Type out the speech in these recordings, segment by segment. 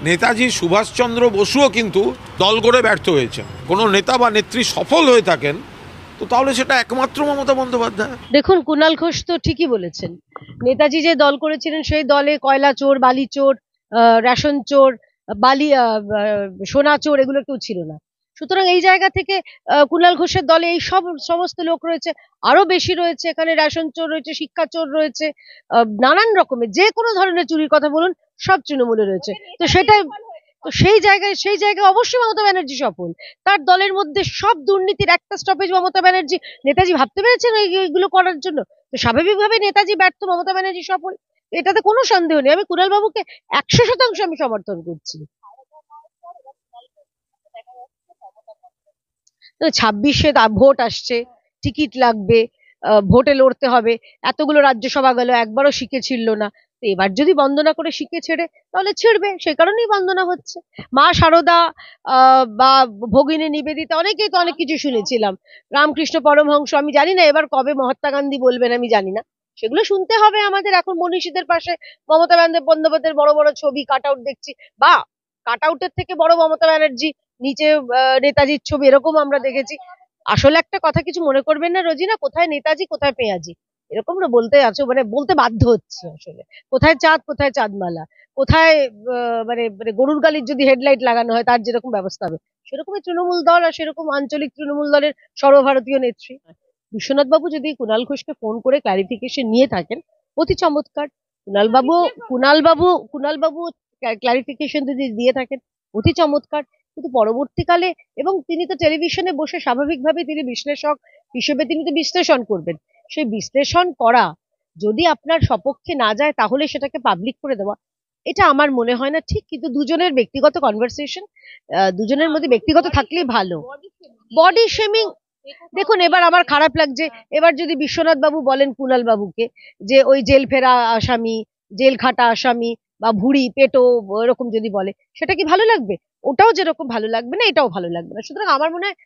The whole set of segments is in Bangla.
নেতাজি সুভাষচন্দ্র বসুও কিন্তু দল করে ব্যর্থ হয়েছেন। কোনো নেতা বা নেত্রী সফল হয়ে থাকেন তো তাহলে সেটা একমাত্র মমতা বন্দ্যোপাধ্যায়। দেখুন, কুণাল ঘোষ তো ঠিকই বলেছেন। নেতাজি যে দল করেছিলেন সেই দলে কয়লা চোর, বালি চোর, রেশন চোর, বালি সোনা চোর এগুলো কেউ ছিল না। সুতরাং এই জায়গা থেকে কুণাল ঘোষের দলে এই সব সমস্ত লোক রয়েছে, আরো বেশি রয়েছে। এখানে রেশন চোর রয়েছে, শিক্ষা চোর রয়েছে, নানান রকমের যে কোনো ধরনের চুরির কথা বলুন, সব তৃণমূলে রয়েছে। তো সেটাই, তো সেই জায়গায় অবশ্যই মমতা ব্যানার্জি সফল। তার দলের মধ্যে সব দুর্নীতির একটা স্টপেজ মমতা ব্যানার্জি। নেতাজি ভাবতে পেরেছেন এইগুলো করার জন্য? তো স্বাভাবিকভাবে নেতাজি ব্যর্থ, মমতা ব্যানার্জি সফল। এটাতে কোনো সন্দেহ নেই। আমি কুণাল বাবুকে 100% আমি সমর্থন করছি। তো 26-এ ভোট আসছে, টিকিট লাগবে, ভোটে লড়তে হবে। এতগুলো রাজ্যসভা গেল, একবারও শিখে ছিড়ল না। তো এবার যদি বন্দনা করে শিখে ছেড়ে, তাহলে ছিড়বে। সে কারণেই বন্দনা হচ্ছে। মা শারদা বা ভগিনী নিবেদিতা, অনেকেই তো অনেক কিছু শুনেছিলাম। রামকৃষ্ণ পরমহংস, আমি জানি না এবার কবে মহাত্মা গান্ধী বলবেন, আমি জানি না। সেগুলো শুনতে হবে আমাদের। এখন মনীষীদের পাশে মমতা বন্দ্যোপাধ্যায়ের বড় বড় ছবি কাট আউট দেখছি, বা কাট আউটের থেকে বড় মমতা ব্যানার্জি, নিচে নেতাজির ছবি, এরকম আমরা দেখেছি। আসলে একটা কথা কিছু মনে করবেন না রোজিনা, কোথায় নেতাজি কোথায় পেঁয়াজি, এরকম না বলতে আছো, মানে বলতে বাধ্য হচ্ছে আসলে। কোথায় চাঁদ কোথায় চাঁদমালা, কোথায় মানে মানে গরুর গালির যদি হেডলাইট লাগানো হয় তার যেরকম ব্যবস্থা হবে, সেরকমই তৃণমূল দল, আর সেরকম আঞ্চলিক তৃণমূল দলের সর্বভারতীয় নেত্রী। বিশ্বনাথ বাবু যদি কুণাল ঘোষকে ফোন করে ক্লারিফিকেশন নিয়ে থাকেন, অতি চমৎকার। কুণাল বাবু কুণাল বাবু ক্লারিফিকেশন যদি দিয়ে থাকেন, অতি চমৎকার। কিন্তু পরবর্তীকালে, এবং তিনি তো টেলিভিশনে বসে স্বাভাবিকভাবে তিনি বিশ্লেষক হিসেবে তিনি তো বিশ্লেষণ করবেন। সেই বিশ্লেষণ করা যদি আপনার সপক্ষে না যায়, তাহলে সেটাকে পাবলিক করে দেওয়া, এটা আমার মনে হয় না ঠিক। কিন্তু দুজনের ব্যক্তিগত কনভারসেশন, দুজনের মধ্যে ব্যক্তিগত থাকলেই ভালো। বডি শেমিং, দেখুন এবার আমার খারাপ লাগছে। এবার যদি বিশ্বনাথ বাবু বলেন কুণাল বাবুকে যে ওই জেল ফেরা আসামি, জেল খাটা আসামি, বা ভুঁড়ি পেটো, এরকম যদি বলে, সেটা কি ভালো লাগবে? ওটাও যেরকম ভালো লাগবে না, এটাও ভালো লাগবে না। সুতরাং আমার মনে হয়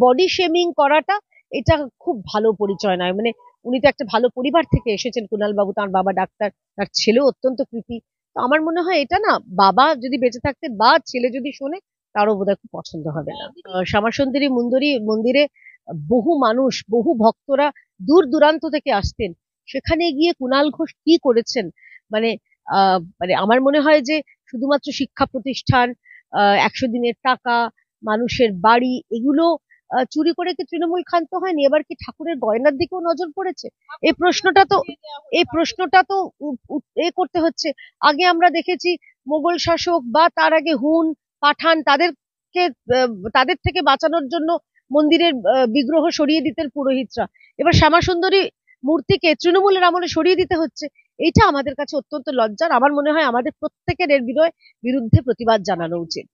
বডি শেমিং করাটা এটা খুব ভালো পরিচয় নয়। মানে উনি তো একটা ভালো পরিবার থেকে এসেছেন কুণাল বাবু, তার বাবা ডাক্তার, তার ছেলেও অত্যন্ত কৃতি। তো আমার মনে হয় এটা না, বাবা যদি বেঁচে থাকতে বা ছেলে যদি শোনে, তারও বোধহয় খুব পছন্দ হবে না। শ্যামাসুন্দরী মন্দিরে বহু মানুষ, বহু ভক্তরা দূর দূরান্ত থেকে আসতেন। সেখানে গিয়ে কুণাল ঘোষ কি করেছেন! মানে মানে আমার মনে হয় যে শুধুমাত্র শিক্ষা প্রতিষ্ঠান, 100 দিনের টাকা, মানুষের বাড়ি, এগুলো চুরি করে কি তৃণমূল ক্ষান্ত হয়নি? এবার কি ঠাকুরের গয়নার দিকেও নজর পড়েছে? এই প্রশ্নটা তো এই প্রশ্নটা তো এ করতে হচ্ছে। আগে আমরা দেখেছি মোগল শাসক বা তার আগে হুন, পাঠান, তাদের থেকে বাঁচানোর জন্য মন্দিরের বিগ্রহ সরিয়ে দিতেন পুরোহিতরা। এবার শ্যামাসুন্দরী মূর্তিকে তৃণমূলের আমলে সরিয়ে দিতে হচ্ছে। এইটা আমাদের কাছে অত্যন্ত লজ্জার। আমার মনে হয় আমাদের প্রত্যেকের এর বিরুদ্ধে প্রতিবাদ জানানো উচিত।